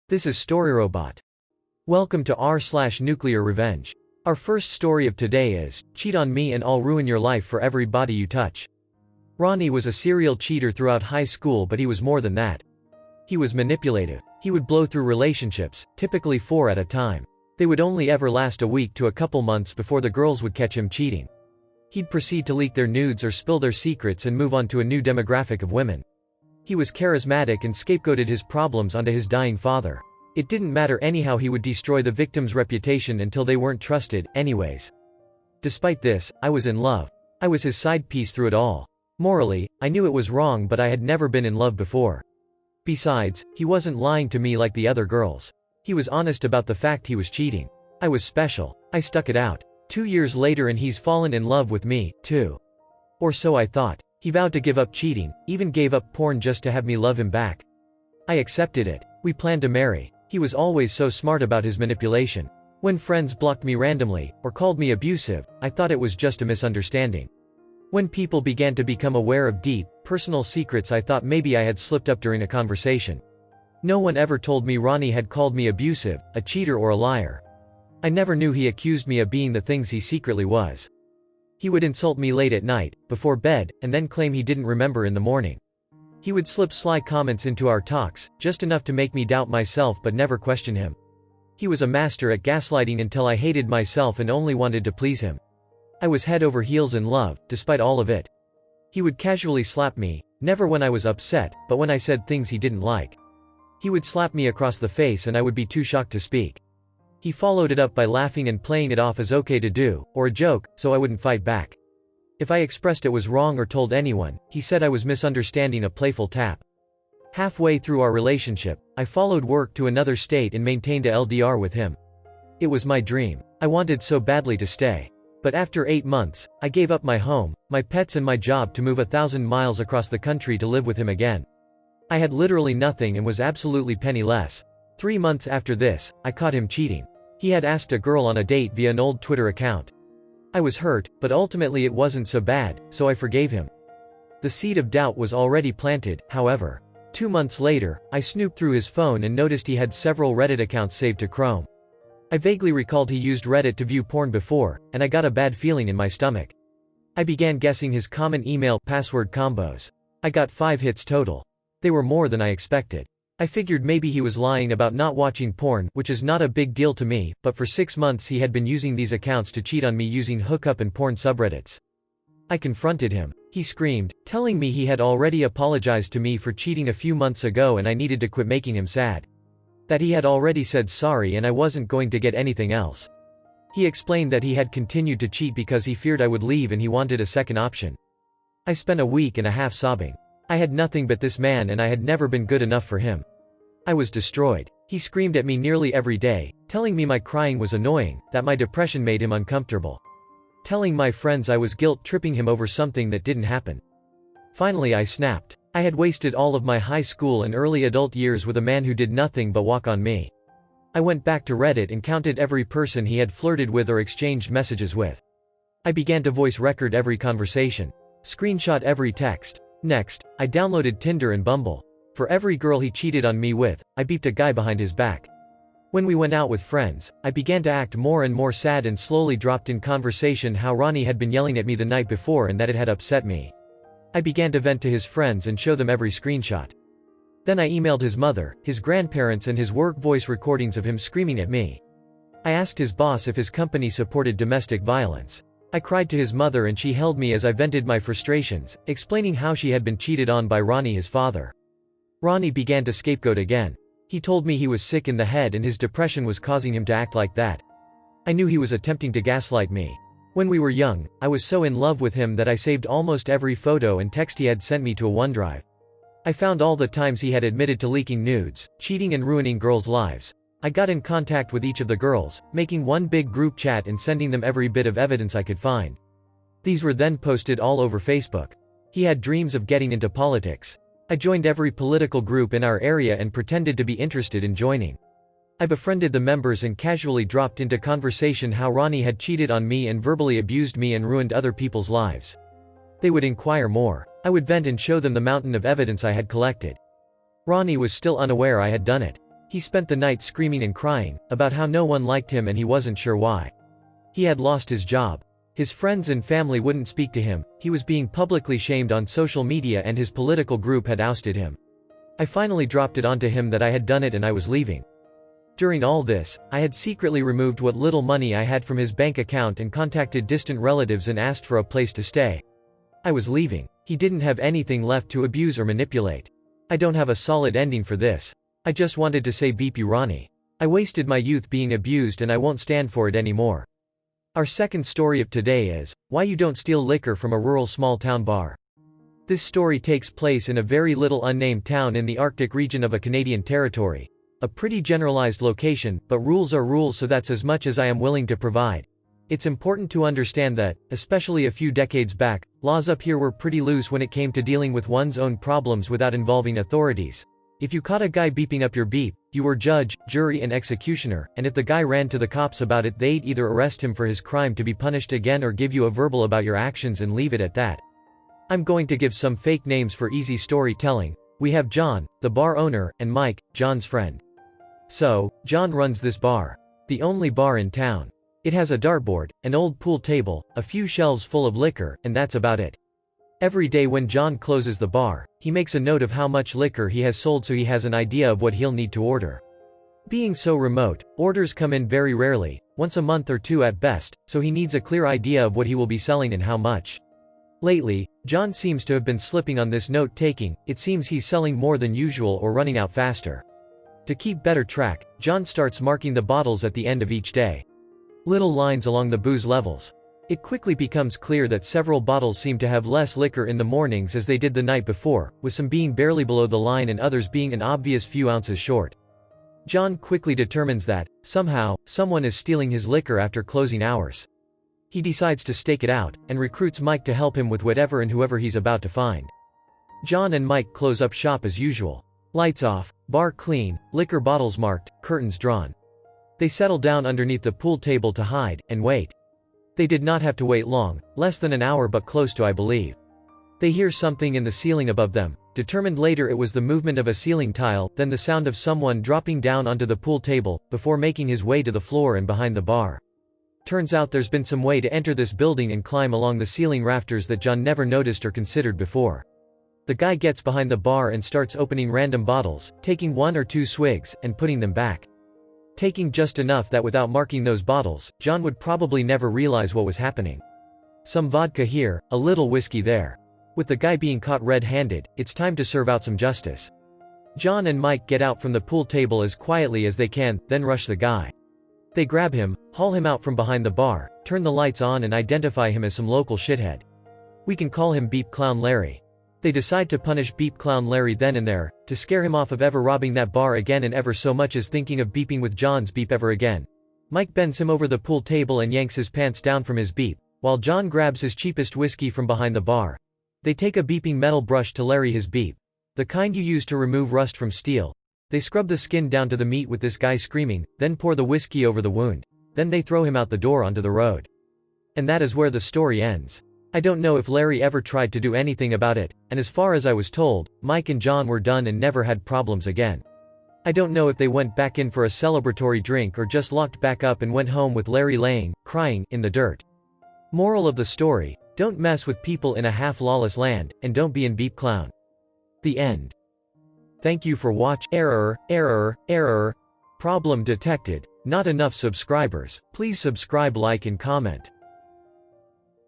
This is StoryRobot. Welcome to r/NuclearRevenge. Our first story of today is, Cheat on Me and I'll Ruin Your Life for Every Body You Touch. Ronnie was a serial cheater throughout high school, but he was more than that. He was manipulative. He would blow through relationships, typically 4 at a time. They would only ever last a week to a couple months before the girls would catch him cheating. He'd proceed to leak their nudes or spill their secrets and move on to a new demographic of women. He was charismatic and scapegoated his problems onto his dying father. It didn't matter anyhow, he would destroy the victim's reputation until they weren't trusted, anyways. Despite this, I was in love. I was his side piece through it all. Morally, I knew it was wrong, but I had never been in love before. Besides, he wasn't lying to me like the other girls. He was honest about the fact he was cheating. I was special. I stuck it out. 2 years later and he's fallen in love with me, too. Or so I thought. He vowed to give up cheating, even gave up porn just to have me love him back. I accepted it. We planned to marry. He was always so smart about his manipulation. When friends blocked me randomly, or called me abusive, I thought it was just a misunderstanding. When people began to become aware of deep, personal secrets, I thought maybe I had slipped up during a conversation. No one ever told me Ronnie had called me abusive, a cheater or a liar. I never knew he accused me of being the things he secretly was. He would insult me late at night, before bed, and then claim he didn't remember in the morning. He would slip sly comments into our talks, just enough to make me doubt myself but never question him. He was a master at gaslighting until I hated myself and only wanted to please him. I was head over heels in love, despite all of it. He would casually slap me, never when I was upset, but when I said things he didn't like. He would slap me across the face and I would be too shocked to speak. He followed it up by laughing and playing it off as okay to do, or a joke, so I wouldn't fight back. If I expressed it was wrong or told anyone, he said I was misunderstanding a playful tap. Halfway through our relationship, I followed work to another state and maintained a LDR with him. It was my dream. I wanted so badly to stay. But after 8 months, I gave up my home, my pets and my job to move 1,000 miles across the country to live with him again. I had literally nothing and was absolutely penniless. 3 months after this, I caught him cheating. He had asked a girl on a date via an old Twitter account. I was hurt, but ultimately it wasn't so bad, so I forgave him. The seed of doubt was already planted, however. 2 months later, I snooped through his phone and noticed he had several Reddit accounts saved to Chrome. I vaguely recalled he used Reddit to view porn before, and I got a bad feeling in my stomach. I began guessing his common email password combos. I got 5 hits total. They were more than I expected. I figured maybe he was lying about not watching porn, which is not a big deal to me, but for 6 months he had been using these accounts to cheat on me using hookup and porn subreddits. I confronted him. He screamed, telling me he had already apologized to me for cheating a few months ago and I needed to quit making him sad. That he had already said sorry and I wasn't going to get anything else. He explained that he had continued to cheat because he feared I would leave and he wanted a second option. I spent a week and a half sobbing. I had nothing but this man and I had never been good enough for him. I was destroyed. He screamed at me nearly every day, telling me my crying was annoying, that my depression made him uncomfortable. Telling my friends I was guilt-tripping him over something that didn't happen. Finally I snapped. I had wasted all of my high school and early adult years with a man who did nothing but walk on me. I went back to Reddit and counted every person he had flirted with or exchanged messages with. I began to voice record every conversation. Screenshot every text. Next, I downloaded Tinder and Bumble. For every girl he cheated on me with, I beeped a guy behind his back. When we went out with friends, I began to act more and more sad and slowly dropped in conversation how Ronnie had been yelling at me the night before and that it had upset me. I began to vent to his friends and show them every screenshot. Then I emailed his mother, his grandparents and his work voice recordings of him screaming at me. I asked his boss if his company supported domestic violence. I cried to his mother and she held me as I vented my frustrations, explaining how she had been cheated on by Ronnie, his father. Ronnie began to scapegoat again. He told me he was sick in the head and his depression was causing him to act like that. I knew he was attempting to gaslight me. When we were young, I was so in love with him that I saved almost every photo and text he had sent me to a OneDrive. I found all the times he had admitted to leaking nudes, cheating and ruining girls' lives. I got in contact with each of the girls, making one big group chat and sending them every bit of evidence I could find. These were then posted all over Facebook. He had dreams of getting into politics. I joined every political group in our area and pretended to be interested in joining. I befriended the members and casually dropped into conversation how Ronnie had cheated on me and verbally abused me and ruined other people's lives. They would inquire more. I would vent and show them the mountain of evidence I had collected. Ronnie was still unaware I had done it. He spent the night screaming and crying, about how no one liked him and he wasn't sure why. He had lost his job. His friends and family wouldn't speak to him, he was being publicly shamed on social media and his political group had ousted him. I finally dropped it onto him that I had done it and I was leaving. During all this, I had secretly removed what little money I had from his bank account and contacted distant relatives and asked for a place to stay. I was leaving. He didn't have anything left to abuse or manipulate. I don't have a solid ending for this. I just wanted to say beep you Ronnie. I wasted my youth being abused and I won't stand for it anymore. Our second story of today is, why you don't steal liquor from a rural small town bar. This story takes place in a very little unnamed town in the Arctic region of a Canadian territory. A pretty generalized location, but rules are rules, so that's as much as I am willing to provide. It's important to understand that, especially a few decades back, laws up here were pretty loose when it came to dealing with one's own problems without involving authorities. If you caught a guy beeping up your beep, you were judge, jury and executioner, and if the guy ran to the cops about it, they'd either arrest him for his crime to be punished again or give you a verbal about your actions and leave it at that. I'm going to give some fake names for easy storytelling. We have John, the bar owner, and Mike, John's friend. So, John runs this bar. The only bar in town. It has a dartboard, an old pool table, a few shelves full of liquor, and that's about it. Every day when John closes the bar, he makes a note of how much liquor he has sold so he has an idea of what he'll need to order. Being so remote, orders come in very rarely, once a month or two at best, so he needs a clear idea of what he will be selling and how much. Lately, John seems to have been slipping on this note-taking. It seems he's selling more than usual or running out faster. To keep better track, John starts marking the bottles at the end of each day. Little lines along the booze levels. It quickly becomes clear that several bottles seem to have less liquor in the mornings as they did the night before, with some being barely below the line and others being an obvious few ounces short. John quickly determines that, somehow, someone is stealing his liquor after closing hours. He decides to stake it out, and recruits Mike to help him with whatever and whoever he's about to find. John and Mike close up shop as usual. Lights off, bar clean, liquor bottles marked, curtains drawn. They settle down underneath the pool table to hide, and wait. They did not have to wait long, less than an hour but close to I believe. They hear something in the ceiling above them, determined later it was the movement of a ceiling tile, then the sound of someone dropping down onto the pool table, before making his way to the floor and behind the bar. Turns out there's been some way to enter this building and climb along the ceiling rafters that John never noticed or considered before. The guy gets behind the bar and starts opening random bottles, taking 1 or 2 swigs, and putting them back. Taking just enough that without marking those bottles, John would probably never realize what was happening. Some vodka here, a little whiskey there. With the guy being caught red-handed, it's time to serve out some justice. John and Mike get out from the pool table as quietly as they can, then rush the guy. They grab him, haul him out from behind the bar, turn the lights on and identify him as some local shithead. We can call him Beep Clown Larry. They decide to punish Beep Clown Larry then and there, to scare him off of ever robbing that bar again and ever so much as thinking of beeping with John's beep ever again. Mike bends him over the pool table and yanks his pants down from his beep, while John grabs his cheapest whiskey from behind the bar. They take a beeping metal brush to Larry his beep. The kind you use to remove rust from steel. They scrub the skin down to the meat with this guy screaming, then pour the whiskey over the wound. Then they throw him out the door onto the road. And that is where the story ends. I don't know if Larry ever tried to do anything about it, and as far as I was told, Mike and John were done and never had problems again. I don't know if they went back in for a celebratory drink or just locked back up and went home with Larry laying, crying, in the dirt. Moral of the story, don't mess with people in a half-lawless land, and don't be an Beep Clown. The end. Thank you for watching. Error. Problem detected. Not enough subscribers. Please subscribe, like and comment.